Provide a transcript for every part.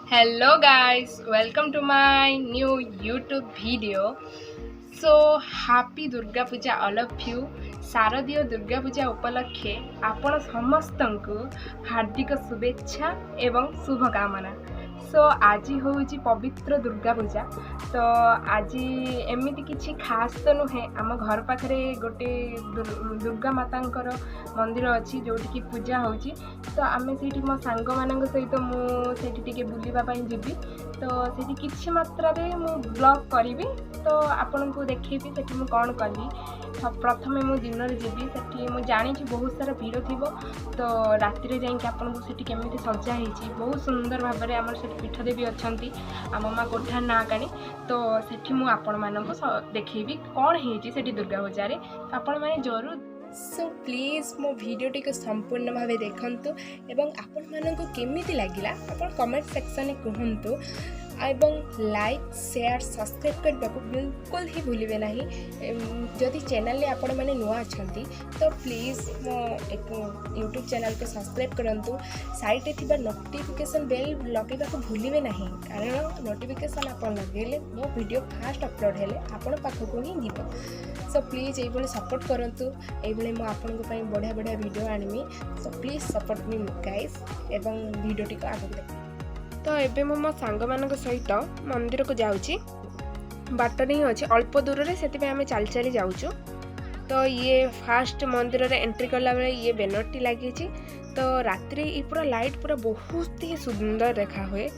Hello guys, welcome to my new YouTube video. So happy Durga Puja all of you. शारदीय दुर्गा पूजा उपलक्षे आपण समस्तंकु हार्दिक शुभेच्छा एवं शुभकामना। सो आज हूँ पवित्र दुर्गा पूजा। तो आज एमती किसी खास तो नुहे, आम घर पाखे गोटे दुर्गा मातांकर मंदिर अच्छी जोटी की पूजा होची। तो आम से मो सांग मान सहित मुझे बुलावाई जीवी। तो से किसी मात्रा मु ब्लॉग करी। तो आपण को देखी से कौन कली। प्रथम मु दिन जीवी से जानी बहुत सारा भीड़ थी। तो राति जाकि आपको केमी सजा हो बहुत सुंदर भाव में आम से पीठदेवी अच्छा आम माँ कोठार ना काणी। तो सेठी मु आपण मानक देखी कौन होती दुर्गा पूजा। तो आपण मैंने जरूर सो प्लीज मो भिडियोटी को संपूर्ण भाव देखंतु एवं आपण मानक केमी लगिला आपण कमेंट सेक्शन में कहतु एवं लाइक शेयर सब्सक्राइब करने को बिल्कुल ही भूलिए ना। जदि चैनल में आपण मैंने नुआ अच्छा तो प्लीज़ मो यूट्यूब चैनल को सब्सक्राइब करंतु। साइड थी नोटिफिकेशन बेल लगेगा को भूलिए ना, कारण नोटिफिकेशन आप लगे मो वीडियो फास्ट अपलोड हेले आपण पाखक ही जीव। सो प्लीज ये सपोर्ट करंतु। ये मुझे बढ़िया बढ़िया वीडियो आनमी। So please support me guys एवं वीडियो टी को आगे देख। तो एबे मो सांग मान सहित मंदिर को जाऊँगी। बाट नहीं अच्छे अल्प दूर से आम चल चली जाऊँ। तो ये फास्ट मंदिर रे एंट्री करला बेले ये बैनरटी लगी। तो रात्रि ये पूरा लाइट पूरा बहुत ही सुंदर देखा हुए।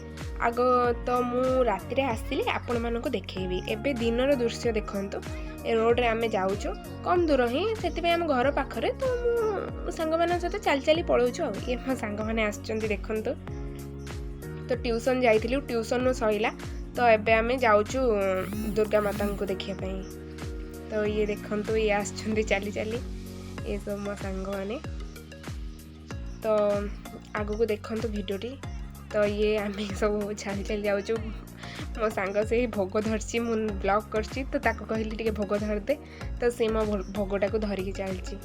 आग तो मु रात्रि आसली आपण मानक देखी। एबे दिनर दृश्य देखंतु। ए रोड रे आमे जाऊँ कम दूर ही से आम घर पाखरे। तो मु सांग मान सहित चल चली पलाऊँ। ये मो सांग मैंने आसचंती देखंतु। तो ट्यूशन जाइथिलु, ट्यूशन सईला। तो एबे आमे जाऊँ दुर्गा माता को देखापी। तो ये देखंतु ये आसचंती चली चली ये सब मो सांग माने। तो आगु को देखंतु वीडियोटी। तो ये आमे सब चली चली जाऊँ। मो सांग से भोग धरसी मु ब्लॉग करसी। तो ताको कहली टिके भोग धर दे। तो से मो भोगटा को धरिकी चलची।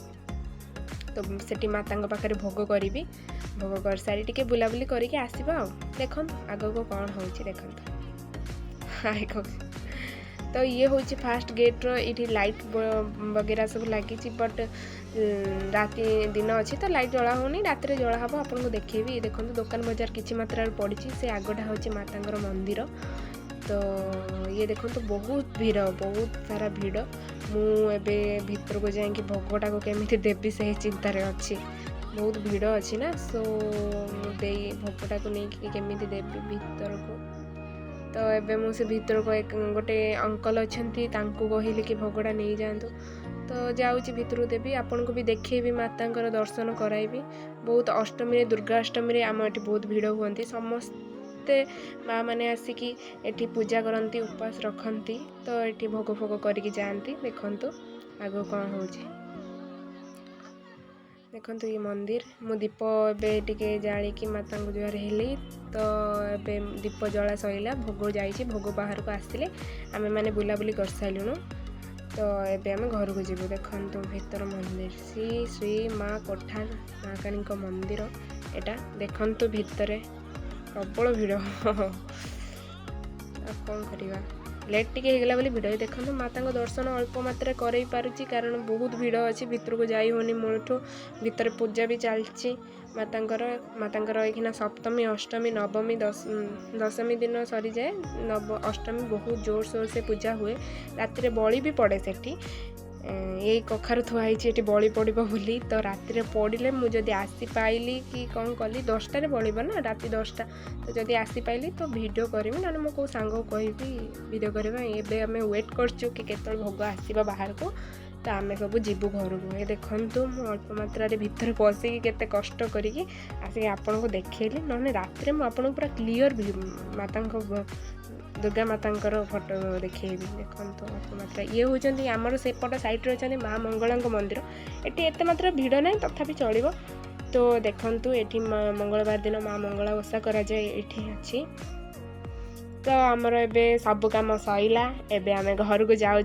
तो सेठी माता पाखे भोग करी। भोग कर सारी टिके बुलाबुली करके आसवा। देखो आग को कौन हो देखो। तो ये हूँ फास्ट गेट रो लाइट वगैरह सब लगी। बट राति दिन अच्छी तो लाइट जला होनी, रात रे जला हम आपको देखेबी। देखो दुकान बजार किसी मात्रा पड़ी से आगटा हूँ माता मंदिर। तो ये देखो तो बहुत भीड़, बहुत सारा भीड़। मुझे भीतर को जाकि भोगटा को केमी देवी से चिंतार अच्छी। बहुत भीड़ अच्छी ना। सो भोगटा को लेकिन केमी देवी भीतर को। तो एबे मुझे भीतर को एक गोटे अंकल अच्छा कहली कि भोगटा नहीं जातु। तो जाऊँगी भीतर देवी आपन को भी देखेबी माता दर्शन कराइबी। बहुत अष्टमी दुर्गा अष्टमी आम ये बहुत भीड़ हुंती। समस्ते माँ मैंने आसिकी एठी पूजा करती, उपवास रखती। तो ये भोग फोग करके जाती। देखंतु आग कौन हो देखंतु ये मंदिर। मु दीप एबे जालिकी माता को जुआर हेली। तो एबे दीप जला सईला, भोग जाइए। भोग बाहर को आसले आमे माने बुलाबुली कर साइलुनु। तो एबे आमे घर को जीवु। देखंतु भीतर मंदिर श्री श्री माँ कोठार माँ काणी मंदिर। एटा देखंतु भितर प्रबल भीड़। कौन करवा लेट टिके होगला बोली भिड़। देखो माता दर्शन अल्प मात्रा कर पारुची, कारण बहुत भीड़ अच्छी। भीतर को जाई होनी मोठू। भीतर पूजा भी चलची मातांकर एखिना सप्तमी अष्टमी नवमी दशमी दिन सरी जाए। अष्टमी बहुत जोर शोर से पूजा हुए। राति बलि भी पड़े सेठी। यही कखार थुआई ये बलि पड़ो बोली। तो राति पड़े मुझे आसी पाइली कि कौन कली 10टार बड़ब ना, राति 10टा। तो जदि आसी पाइली तो वीडियो करी ना मो कौ सांग कहबी वीडियो करवा। एबे आमे वेट करचु कि केतल भोग आसीबा बाहर को। तो आमे सब जीवु घर को। ये देखंतु मु अल्प मात्रा भीतर पशिकी केते कष्ट करिकी आसिक आपन को देखैली। नने राति मु आपन पूरा क्लियर माता दुर्गा मातांकर फोटो देखेबी। देखंतु अल्प मात्रा ये होचंती आमर सेपट साइड रे अछंती माँ मंगला मंदिर। एटी एते मात्रा भीड़ ना तथापि चलिबो। तो देखंतु एटी मंगलवार दिन माँ मंगला ओषा करा जाए एठी अछि। तो आमर एबे सब काम सईला। एबे आमे घर को जाऊँ।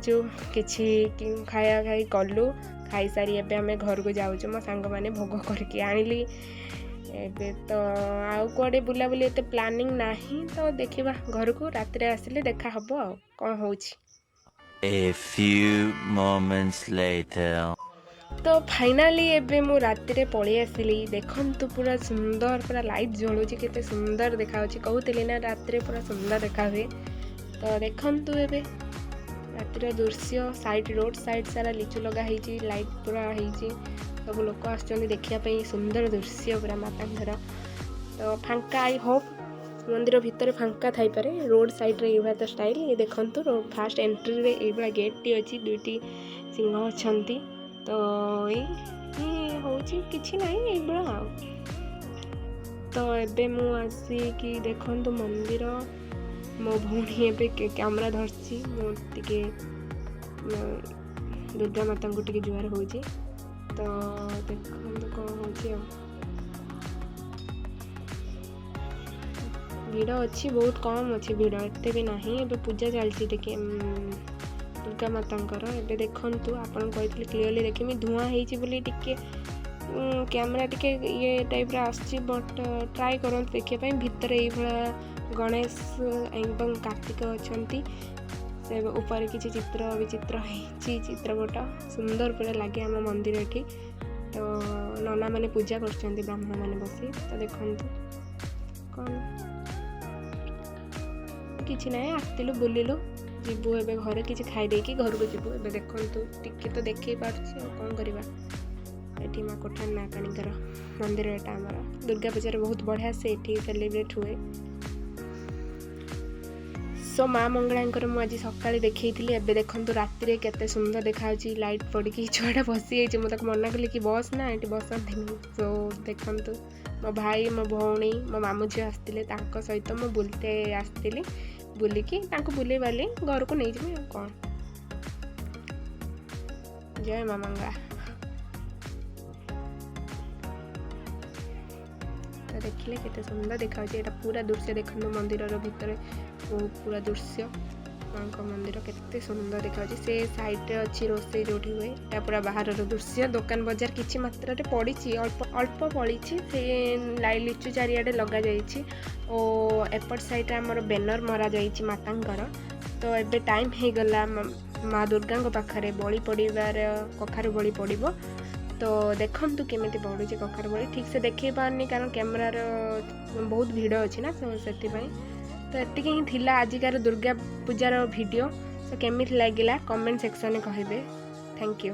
किछि खाया खाई कलु। खाई सारी एबे आमे घर को जाऊँ। मो सांग माने भोग करके आनिली। ଏବେ ତ ଆଉ କୁଆଡ଼େ ବୁଲାବୁଲି ଏତେ ପ୍ଲାନିଂ ନାହିଁ, ତ ଦେଖିବା ଘରକୁ ରାତିରେ ଆସିଲେ ଦେଖା ହେବ ଆଉ କ'ଣ ହେଉଛି। A few moments later. ତ ଫାଇନାଲି ଏବେ ମୁଁ ରାତିରେ ପଳେଇ ଆସିଲି। ଦେଖନ୍ତୁ ପୁରା ସୁନ୍ଦର, ପୁରା ଲାଇଟ୍ ଜଳୁଛି, କେତେ ସୁନ୍ଦର ଦେଖାଯାଉଛି। କହୁଥିଲି ନା ରାତିରେ ପୁରା ସୁନ୍ଦର ଦେଖାହୁଏ। ତ ଦେଖନ୍ତୁ ଏବେ ରାତିର ଦୃଶ୍ୟ, ରୋଡ୍ ସାଇଡ୍ ସାରା ଲିଚୁ ଲଗା ହେଇଛି, ଲାଇଟ୍ ପୁରା ହେଇଛି, ସବୁ ଲୋକ ଆସୁଛନ୍ତି ଦେଖିବା ପାଇଁ। ସୁନ୍ଦର ଦୃଶ୍ୟ ପୁରା ମାତାଙ୍କର। ତ ଫାଙ୍କା, ଆଇ ହୋପ୍ ମନ୍ଦିର ଭିତରେ ଫାଙ୍କା ଥାଇପାରେ। ରୋଡ୍ ସାଇଡ୍ରେ ଏଇଭଳିଆ ତ ଷ୍ଟାଇଲ୍। ଦେଖନ୍ତୁ ଫାଷ୍ଟ ଏଣ୍ଟ୍ରିରେ ଏଇଭଳିଆ ଗେଟ୍ଟି ଅଛି, 2ଟି ସିଂହ ଅଛନ୍ତି। ତ ଏଇ ହେଉଛି କିଛି ନାହିଁ ଏଇଭଳିଆ ଆଉ। ତ ଏବେ ମୁଁ ଆସିକି ଦେଖନ୍ତୁ ମନ୍ଦିର, ମୋ ଭଉଣୀ ଏବେ କ୍ୟାମେରା ଧରିଛି, ମୁଁ ଟିକେ ଦୁର୍ଗା ମାତାଙ୍କୁ ଟିକେ ଜୁହାର ହେଉଛି। ତ ଦେଖନ୍ତୁ କ'ଣ ହେଉଛି ଆଉ। ଭିଡ଼ ଅଛି, ବହୁତ କମ୍ ଅଛି ଭିଡ଼, ଏତେ ବି ନାହିଁ। ଏବେ ପୂଜା ଚାଲିଛି ଟିକେ ଦୁର୍ଗା ମାତାଙ୍କର। ଏବେ ଦେଖନ୍ତୁ, ଆପଣଙ୍କୁ କହିଥିଲି କ୍ଲିୟରଲି ଦେଖିବି, ଧୂଆଁ ହେଇଛି ବୋଲି ଟିକେ କ୍ୟାମେରା ଟିକେ ଇଏ ଟାଇପ୍ର ଆସୁଛି, ବଟ୍ ଟ୍ରାଏ କରନ୍ତୁ ଦେଖିବା ପାଇଁ। ଭିତରେ ଏଇଭଳିଆ ଗଣେଶ ଏବଂ କାର୍ତ୍ତିକ ଅଛନ୍ତି। ସେ ଉପରେ କିଛି ଚିତ୍ର ବିଚିତ୍ର ହେଇଛି, ଚିତ୍ରପଟ ସୁନ୍ଦର ପୁରା ଲାଗେ ଆମ ମନ୍ଦିର ଏଠି। ତ ନନାମାନେ ପୂଜା କରୁଛନ୍ତି, ବ୍ରାହ୍ମଣମାନେ ବସି। ତ ଦେଖନ୍ତୁ କ'ଣ, କିଛି ନାହିଁ, ଆସିଥିଲୁ ବୁଲିଲୁ, ଯିବୁ ଏବେ ଘରେ କିଛି ଖାଇ ଦେଇକି ଘରକୁ ଯିବୁ। ଏବେ ଦେଖନ୍ତୁ ଟିକେ ତ ଦେଖେଇ ପାରୁଛି, ଆଉ କ'ଣ କରିବା। ଏଠି ମା କୋଠାର ନାକାଣୀଙ୍କର ମନ୍ଦିର, ଏଟା ଆମର ଦୁର୍ଗା ପୂଜାରେ ବହୁତ ବଢ଼ିଆ ସେ ଏଠି ସେଲିବ୍ରେଟ୍ ହୁଏ। ସୋ ମା ମଙ୍ଗଳାଙ୍କର ମୁଁ ଆଜି ସକାଳେ ଦେଖେଇଥିଲି। ଏବେ ଦେଖନ୍ତୁ ରାତିରେ କେତେ ସୁନ୍ଦର ଦେଖାଯାଉଛି, ଲାଇଟ୍ ପଡ଼ିକି। ଛୁଆଟା ବସିଯାଇଛି, ମୁଁ ତାକୁ ମନା କଲି କି ବସ୍ ନା, ଏଠି ବସନ୍ତିନି। ସୋ ଦେଖନ୍ତୁ ମୋ ଭାଇ, ମୋ ଭଉଣୀ, ମୋ ମାମୁଁ ଝିଅ ଆସିଥିଲେ, ତାଙ୍କ ସହିତ ମୁଁ ବୁଲିତେ ଆସିଥିଲି। ବୁଲିକି ତାଙ୍କୁ ବୁଲେଇ ବାଲି ଘରକୁ ନେଇଯିବି ଆଉ କ'ଣ। ଜୟ ମା ମଙ୍ଗଳା। ତ ଦେଖିଲେ କେତେ ସୁନ୍ଦର ଦେଖାଯାଉଛି। ଏଇଟା ପୁରା ଦୃଶ୍ୟ ଦେଖନ୍ତୁ ମନ୍ଦିରର ଭିତରେ, ବହୁତ ପୁରା ଦୃଶ୍ୟ ମାଙ୍କ ମନ୍ଦିର କେତେ ସୁନ୍ଦର ଦେଖାଯାଉଛି। ସେ ସାଇଡ଼୍ରେ ଅଛି ରୋଷେଇ ଯେଉଁଠି ହୁଏ। ଏଇଟା ପୁରା ବାହାରର ଦୃଶ୍ୟ। ଦୋକାନ ବଜାର କିଛି ମାତ୍ରାରେ ପଡ଼ିଛି, ଅଳ୍ପ ପଡ଼ିଛି। ସେ ଲିଚୁ ଚାରିଆଡ଼େ ଲଗାଯାଇଛି ଓ ଏପଟ ସାଇଡ଼୍ରେ ଆମର ବ୍ୟାନର ମରାଯାଇଛି ମାତାଙ୍କର। ତ ଏବେ ଟାଇମ୍ ହେଇଗଲା ମା ଦୁର୍ଗାଙ୍କ ପାଖରେ ବଳି ପଡ଼ିବାର, କଖାରୁ ବଳି ପଡ଼ିବ। ତ ଦେଖନ୍ତୁ କେମିତି ପଡ଼ୁଛି କଖାରୁ ବଳି। ଠିକ୍ ସେ ଦେଖେଇ ପାରୁନି କାରଣ କ୍ୟାମେରାର ବହୁତ ଭିଡ଼ ଅଛି ନା, ସେଥିପାଇଁ। ତ ଏତିକି ହିଁ ଥିଲା ଆଜିକାର ଦୁର୍ଗା ପୂଜାର ଭିଡ଼ିଓ। ତ କେମିତି ଲାଗିଲା କମେଣ୍ଟ ସେକ୍ସନରେ କହିବେ। Thank you.